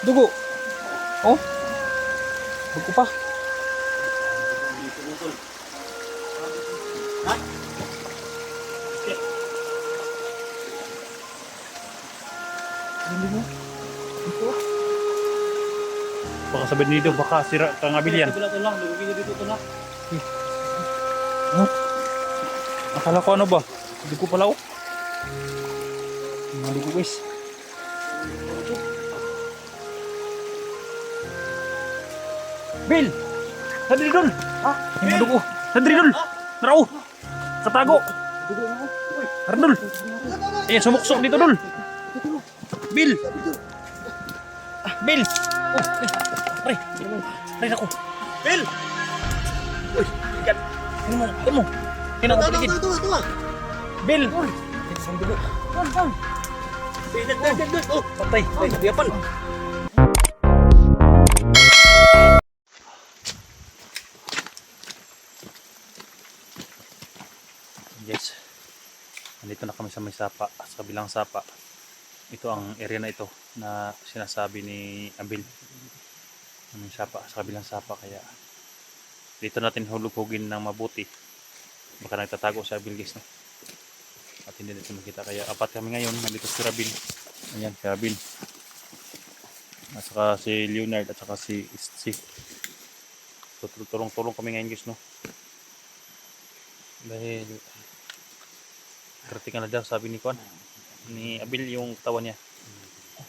Dugo. Oh. Dugo pa. Ha? Hindi mo. Ito. Baka sabihin dito, baka sira kang abil yan. Ito lang, lugugin niyo dito na. Oh. Akala ko ano ba? Dugo pala oh. Mga dugo guys. Bill! Sadri dul! Ha? Yung mga dugo. Sadri dul! Narao! Katago! Dugo na. Uy, Ardul! Ayan, sumuksok dito dul! Bill! Bill! Oh, ay! Ay, naku! Bill! Uy! Ikat! Ano mo? Ano mo? Kina ko paligid! ito. Bill! Isang dugo! Oh, Patay! Ay, biyapan! Yes. Nandito na kami sa may sapa, sa kabilang sapa. Ito ang area na ito na sinasabi ni Abil. Ang sapa, sa kabilang sapa, kaya dito natin hulupugin ng mabuti. Baka nagtatago sa Abil guys, no? At hindi natin makita, kaya apat kami ngayon. Nandito si Rabin. Ayan, si Rabin. At saka si Leonard at saka si Steve. So, tulong-tulong kami ngayon guys, no? Dahil kritikal na daw, sabi ni Kwan, ni Abil, yung katawan niya.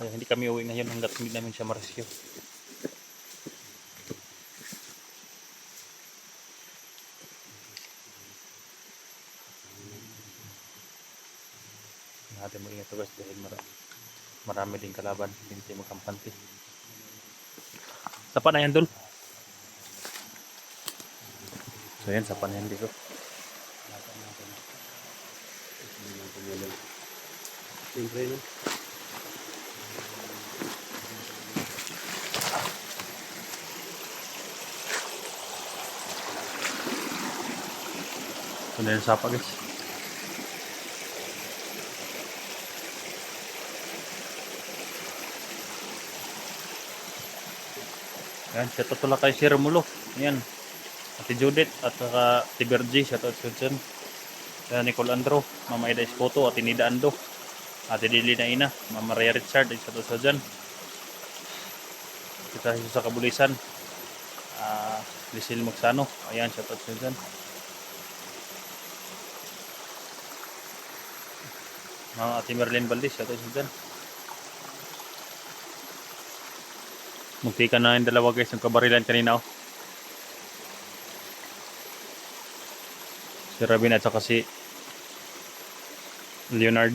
Kaya hindi kami uwi ngayon hanggat hindi namin siya ma-rescue. Natin mo ingat guys dahil marami din kalaban, hindi magkampante. Sapa na yan dul. So yan, sapa na yan dito. siyempre no. So na yung sapa guys. Yan, shout out pala kay Sir Mulo. Yan. Ate Judith at saka Ate Bergie, shout out sa dyan. Kaya Nicole Andro, Mama Ida Espoto, Ate Nida Ando, Ate Dili na Ina, Mama Rhea Richard, shout out sa dyan. Kita sa Kabulisan, Lisil Magsano, ayan, shout out sa dyan. Ate Merlin Valdez, shout out sa dyan. Muntikan na yung dalawa guys, yung kabarilan kanina oh. Si Rabin at saka si Leonard.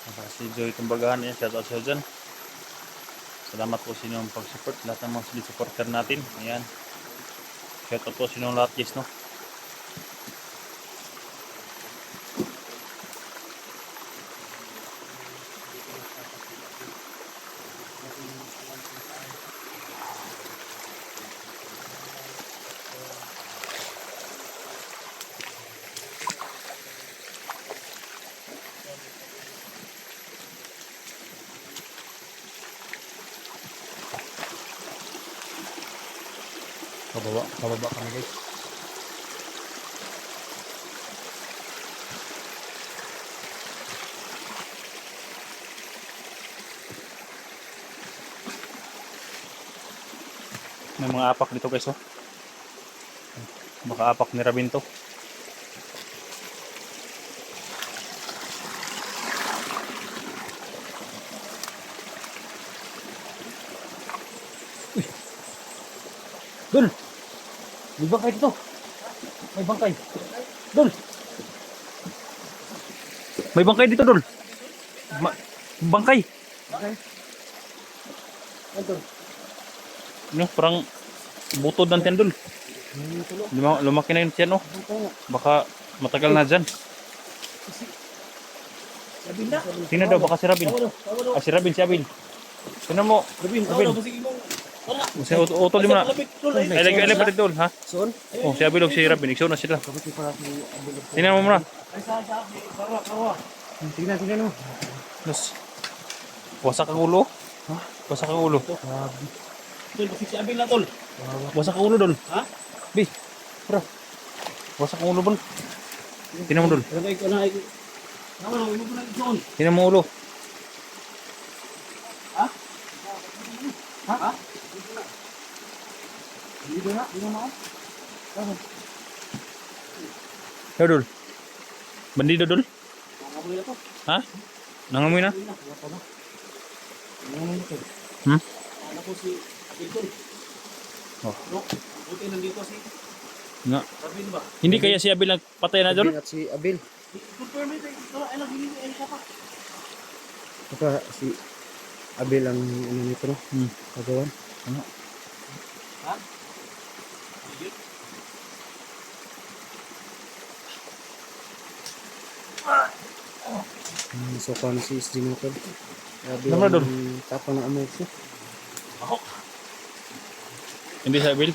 Saka si Joy Tumbagahan, yan, shout out sa dyan. Salamat po sa inyong pag-support, lahat ng mga supporter natin. Ayan. Shout out po sa inyong lahat guys, no? Pababa kami guys. May mga apak dito guys oh. Baka apak ni Rabin to. Dul! May bangkay dito! May bangkay! Dul! May bangkay dito dul. Bangkay. Okay. Ito. No, parang butod ng tiyan dul. Lumaki na yung tiyan oh. Baka matagal na dyan. Sabi na. Sino daw? Baka si Rabin. Ah, si Rabin, si Abil. Sino mo? Rabin, Rabin. sige mo. Si utol mo na. Labig, tol. Ay, lagi pati tol, ha? Soon? Oh, si Abil o si Rabin, ikso na sila. Kapit ko para si Abel. Tingnan mo muna. Ay, sa, karwa. Tingnan mo. Yes. Wasak ang ulo. Ha? Wasak ang ulo. Grabe. Tol, kasi si Abel na, tol. Wasak ang ulo, Dol. Ha? Bi, bro. Wasak ang ulo, Dol. Tingnan mo, Dol. Ano kayo na? Naman, huwag mo na doon. Tingnan mo ulo. Ha? Ha? Hindi ba na? Hindi na ako? Yo, Dol. Bandido, Dol. Nakabuhay na to. Ha? Nangamoy na? Wala pa ba? Ano to? Hmm? Ano ko si Abel, tol. Oh. No? Buti nandito si Nga. Rabin ba? Hindi kaya si Abil nagpatay na, Dol? At si Abel. Confirm ito. Ay, nagiging ay ka pa. Saka si Abel ang ano nito no? Kagawan. Ano? Ha? So paano si SG mo tol? Grabe Ano ba, Dol? ang tapang ng amay ko. Ako. Hindi si Abil?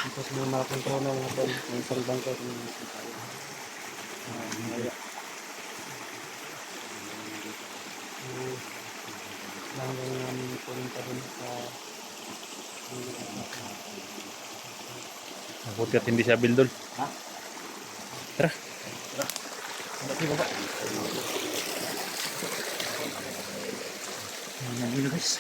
Tapos may malaking trono mga tol. May isang bangka. Langgang namin pumunta rin sa Mabuti at hindi si Abil, Dol. Ha? Tara. Hindi ba ba? Nandito guys.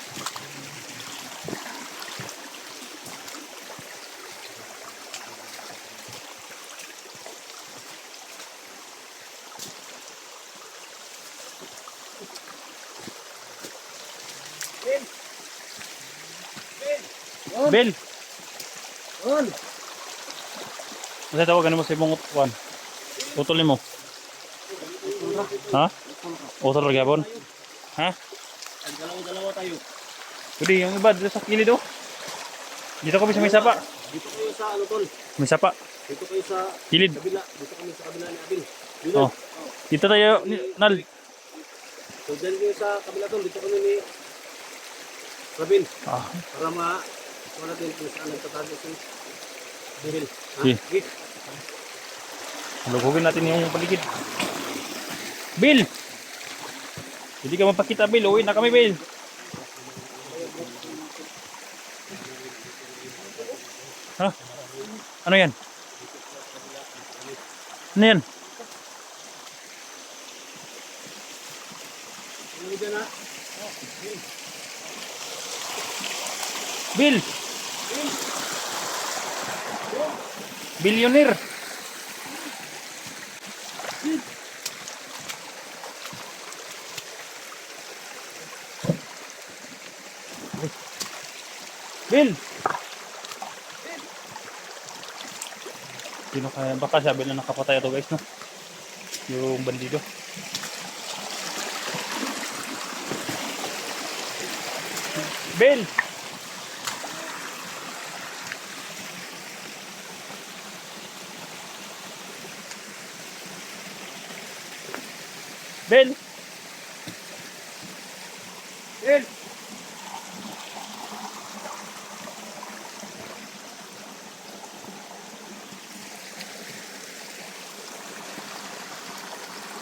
Bel! On! Masa tawagan mo sa ibang utuan? Utol mo. Ha? Utol lagi apon? Ha? Dalawa tayo. Pwede yung iba dito sa kilid oh. Dito kami sa may sapa. Dito kayo sa ano tol? May sapa. Dito kayo sa Kilid. kabila. Dito kami sa kabila ni Abel. Dito. Oh. Dito tayo, Nal. So dyan kayo sa kabila tol. Dito kami ni Rabin. Ah, Para wala din kung saan nagtatago si Abel. Ha? Sige. Sige. lugugin natin yung paligid. Bill! Hindi ka mapakita, Bill. Uwi na kami, Bill. Ha? Ano yan? Ano yan? Ano dyan ha? Bill! Billionaire! Bill! Sino kaya? Baka sabi na nakapatay ito guys, no? Yung bandido. Bill! Bill! Bill!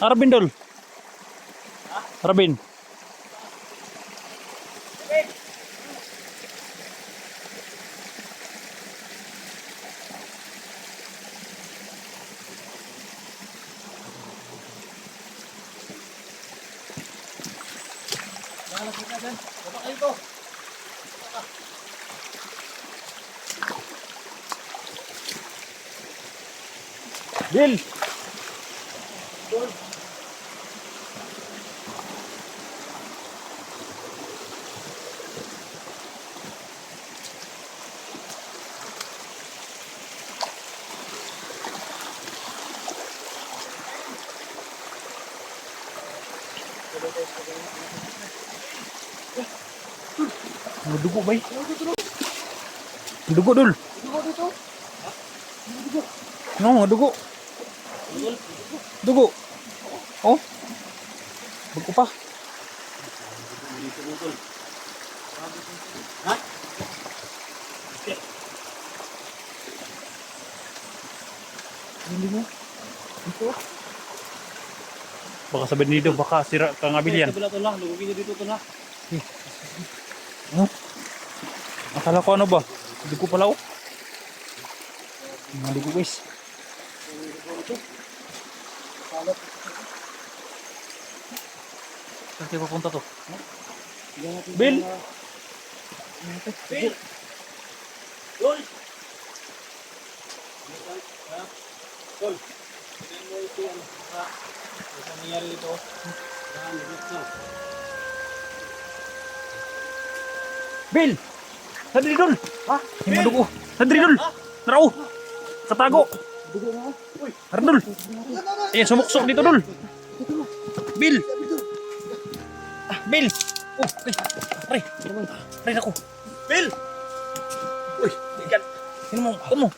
Rabin Dol. Rabin. Nakalapit na dyan. Baba kayo to. Bill! Dugo ba? Dugo Dol. Dugo dito. No, dugo. Dugo. Oh. Bago pa. Dito mo tol. Ha? Hindi mo. Ito. Baka sabihin dito, baka sira kang Abil yan. Kabila to na, lugugin niyo dito to na. Ano? Akala ko ano ba? Hindi ko pala oh. Mga ligo guys. Saan tayo papunta to? Bill! Bill! Tol! Tol! Tignan mo ito ano. Ano nangyari dito? Yan, lugit na. Bill! Sandri dul! Ha? Yung madugo! Sandri dul! Narao! Katago! Dugo na. Uy. Arnul! Ayan, sumuksok dito dul! Bill! Bill! Oh, ay! Aray ako! Bill! Uy, ikan. Sino mo? Ito mo!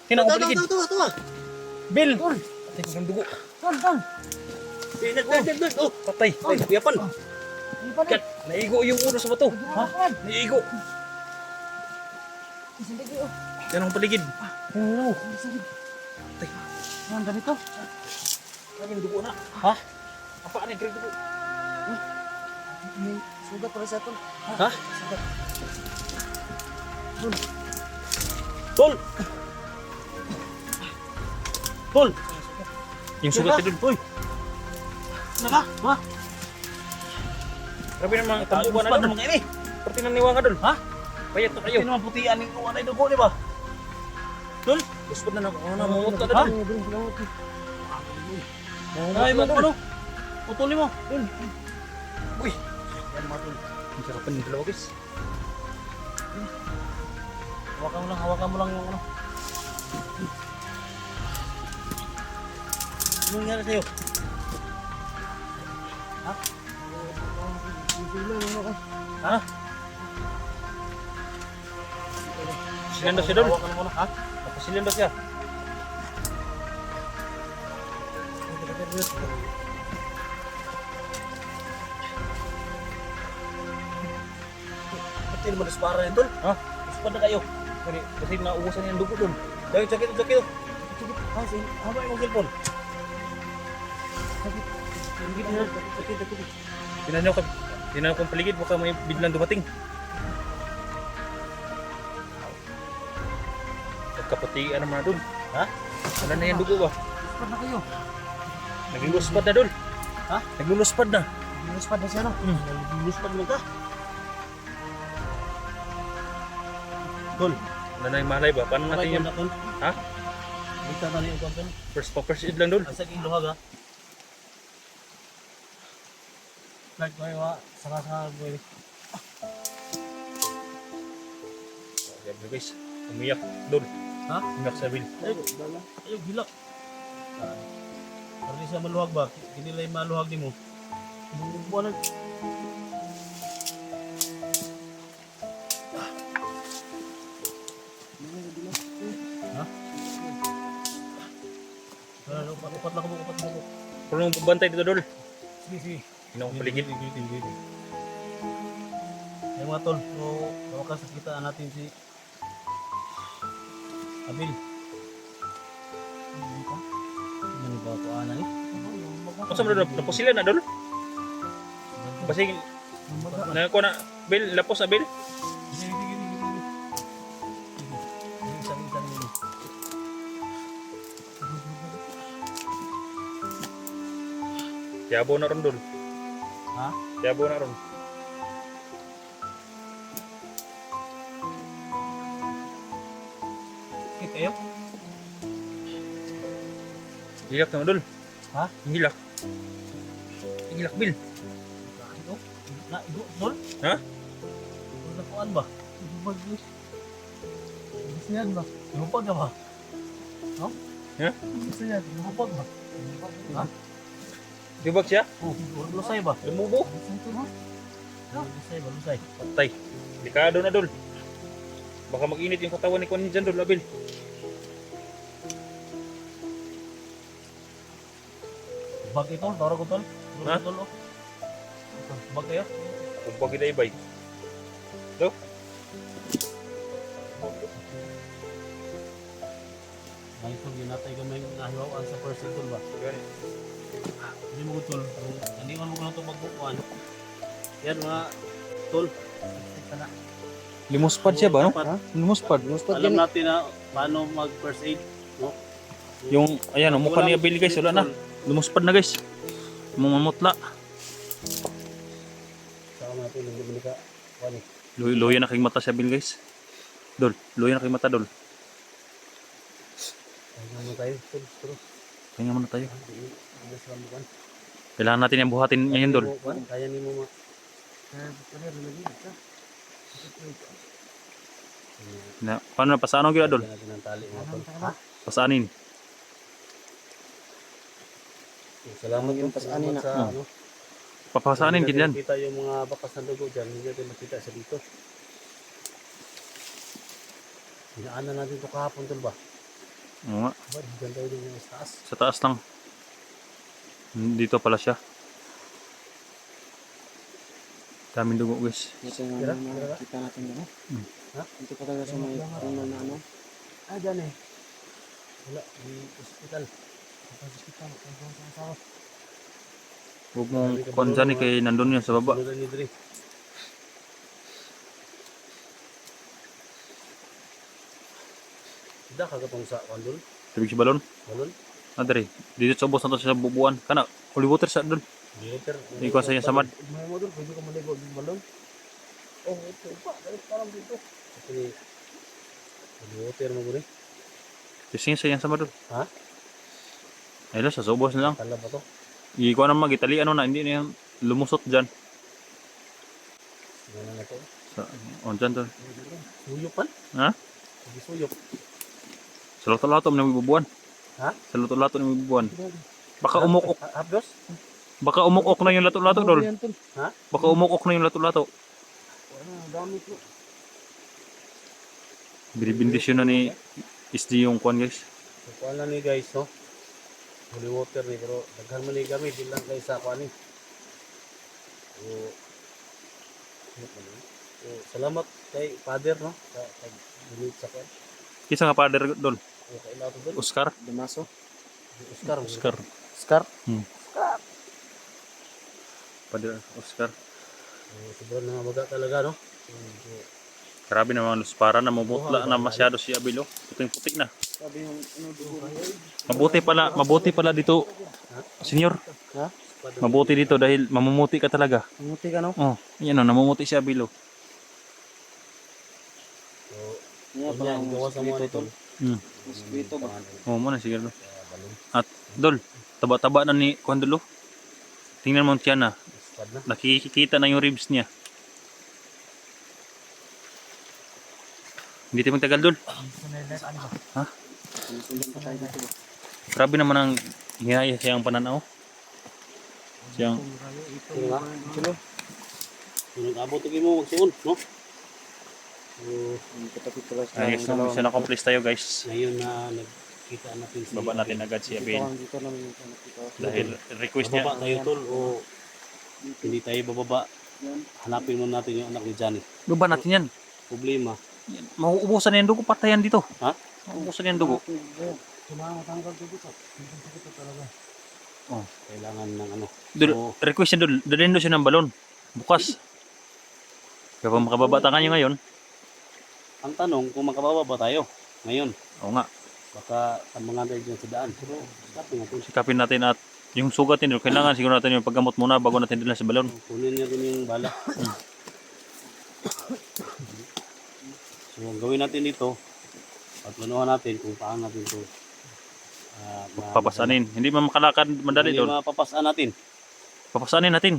Sino ako paligid? Tawa. Bill! Patay ko ng dugo! Bill! Oh, Patay! ay, yapan. Ikan! Naigo yung ulo sa bato! Ha? Naigo! Yan ang paligid! Hello. Patay! Ang ganito. Grabe yung dugo na! Ha? Apaan yung dugo? May sugat pala sa ito. Ha? Sugat. Tol! Tol! Yung sugat ni dul! Uy! Naka? Ha? Grabe naman! Tambukan na Gusto dul! naman kayo eh. Pati naniwa ka dul! Ha? Payat na kayo! Hindi naman putian yung uwan ay dugo, di ba? Tol? Gusto na namumot ka na Ha? dul! Ay, mo ano? Putulin mo. Uy! Yan mga dul! Ang sarapan yung dalawa guys! Hawakan mo lang yung ano. Ano nangyari sa'yo? Ha? Ha? Silan daw siya dul! Hawakan mo na, ha? Napasilan daw siya! Ba't yun naman dispara yun, Tol? Ha? Dispara na kayo. Kasi naubusan yung dugo dul! Sakit. Ha, haba yung cellphone. Sakit. Tinan ko ang paligid, baka may biglang dumating. Nagkaputian naman na dul! Ha? Wala na yung dugo ba? Sugat na kayo. Nagluluspad na dul! Ha? Nagluluspad na! Binuspad na siya no. Dispara mo ka. Tol, Wala na yung malay ba? Paano natin yung Tol? Ha? Bita na rin yung kampan. first aid lang dul? Asag yung luhag, ha? Like, may wa. Saka boy. Sabi guys, umiyak dul! Ha? Umiyak sa Bill. Ayaw, gila. Para di siya maluhag ba? Hindi lang maluhag din mo. Buwan na. Ha? Upat lang mo. Kung nung pabantay dito dul! Sige. Ginawang paligid. Sige. Ay mga tol, so sa wakas kita natin si Abil. Ano ba ako ana ni? Masa mo dul? Napusilan na dul? Basig, nako na Bill, lapos na Bill. Sige. Isang ini. Yabo na ron dul. Ha? Yabo na ron. Kit kayo? Hilak naman dul. Ha? Hilak. Hilak Bill. Ito? Na, ito, tol? Ha? Nakuan ba? Ibubag mo. Isiyan ba? Ibubag ka ba? Ha? Ha? Isiyan, ibubag ba? Ha? Dibag siya? Oh, lusay ba? Lumubo. Lusay ba? Lusay. Patay. Delikado na dul. Baka mag-init yung katawan ni Kuan dyan dul, Abil. Bag ito, tawag ko tol. Ha? Tol, oh. Bag kayo? Kung bagay na ibay. Do? Ay, tol, yun natay gamay nahiwaan sa person tol ba? Hindi mo tol, hindi mo ko na ito magbukuan. Yan mga tol. Limuspad siya ba, no? Dapat Limuspad. alam natin na paano mag first aid, no? Yung, ayan, ang mukha ni Abil guys, wala na. Lumuspad na guys. Mumamutla. Saka natin, hindi ka, ano, Luya na kayong mata si Abil guys. Dol, luya na kayong mata, Dol. kaya mo tayo, tol, tol. Kaya muna tayo. Hindi sa lamukan. Kailangan natin yung buhatin ngayon, Dol. Kaya ni mo ma. Na, paano na, pasaan ang gila, Dol? Lagyan natin ng tali mga tol. Ha? Pasaanin. Salamat yung Pasaanin na. sa Oh. ano. Papasaanin Hindi din yan. natin makita yung mga bakas ng dugo dyan. Hindi natin makita sa dito. Hinaan na natin ito kahapon tol ba? Oo nga, Ba, dyan tayo din yung taas. sa taas lang. Dito pala siya. Daming dugo guys. Ito yung Tira, ano, tira. kita natin ano. Ha? Ito pa talaga sa may puno na ano. Ah, dyan eh. Wala, di hospital. Sa hospital, kaya sa asawa. Huwag mong kuhan dyan eh, kay nandun yun sa baba. Sunudan ni Dre. Hindi kagatong sa kandol. Tubig si balon. Balon. Adre, dito sa ubos na to sa bubuan. Kana, holy water sa dun. Water. Hindi ko sa iyo samad. May mo doon, pwede ka maligo ng balon. Oh, ito pa. Parang dito. Kasi, water mo guni. Kising sa iyang sama dun. Ha? Ayun, sa ubos na lang. Kala ba to? Ikuha na magitali, ano na, hindi na yung lumusot dyan. Ano na to? Sa, on dyan dun. Suyok pan? Ha? Hindi suyok. Sa lato-lato na may bubuan. Ha? Sa lato-lato na may bubuan. Baka umukok. Hapdos? Baka umukok na yung lato-lato, Dol. Ha? Baka umukok na yung lato-lato. Dami ko. Binibindisyon na ni SD yung kwan guys. So, kuha na ni guys, no? Holy water ni, pero daghan man ni gamit, din lang kayo sa kuha ni. So, salamat kay Father, no? Sa pag-donate sa kuha. Kisa nga father, Dol. O, kailangan to doon. Oscar. Damaso. Oscar. Oscar. Oscar? Father Oscar. Sobrang namaga talaga, no? So, Grabe na mga luspara na mumutla na masyado si Abilo. Puting-putik na. Sabi yung ano dugo. Mabuti pala dito, senyor. Ha? Mabuti dito dahil mamumuti ka talaga. Mamuti ka no? Oh, yan o, namumuti si Abilo. so, Yan Yan, pala ang gawa sa mga spirito nito. tol. Spirito ba? Oh, muna siguro. At Dol, taba-taba na ni Kuan Dolo. Tingnan mo siya na. Spad na. Nakikita na yung ribs niya. Hindi tayo magtagal, Dol. Ha? Sundan pa tayo dito ba? Grabe naman ang hinaya siyang pananaw. Siyang, Sino nga? Sino? Sino nag-abot ito mo magsuon, no? So, Ang katapit pala sa ay, guys, no, mission accomplished tayo guys. ngayon na nagkita natin si Baba natin agad si Abel. dito namin yung nakita. Dahil request niya. Bababa tayo tol o hindi tayo bababa. Hanapin mo natin yung anak ni Johnny. Baba natin yan. Problema. Yan, mauubusan na yung dugo, patayan dito. Ha? Mauubusan na yung dugo. Tumatanggal ko dito. Dito talaga. Oh. Kailangan ng ano. Dul, So, request niya, Dul, dalhin doon siya ng balon. Bukas. Kapag makababa tayo ngayon, ang tanong kung makababa ba tayo ngayon? oo nga, Baka mga tayo dyan sa daan. Pero stopin natin. sikapin natin at yung sugat niya, kailangan siguro natin yung paggamot muna bago natin dalhin sa balon. Kunin niya rin yung bala. So, ang gawin natin dito, pagplanuhan natin kung paano natin ito Papasanin. Hindi man makalakad madali, Dali Dol. mapapasan natin. Papasanin natin.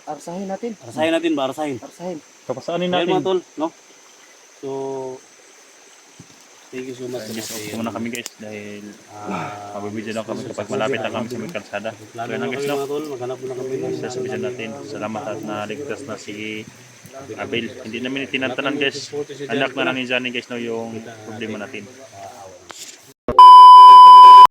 Arsahin natin. Arasahin natin ba? Arasahin. Arsahin. Papasanin Ngayon mga natin. tol, no? So, thank you so much. Yes, okay muna kami guys dahil mabibidyo lang kami so, kapag malapit lang kami sa may kalsada. Plano Kaya na na guys, kami no? mga tol, maghanap muna kami ng Sasabihin natin, salamat at naligtas na si Abel. Hindi namin itinantanan guys. Anak na lang ni Johnny guys, no, yung problema natin.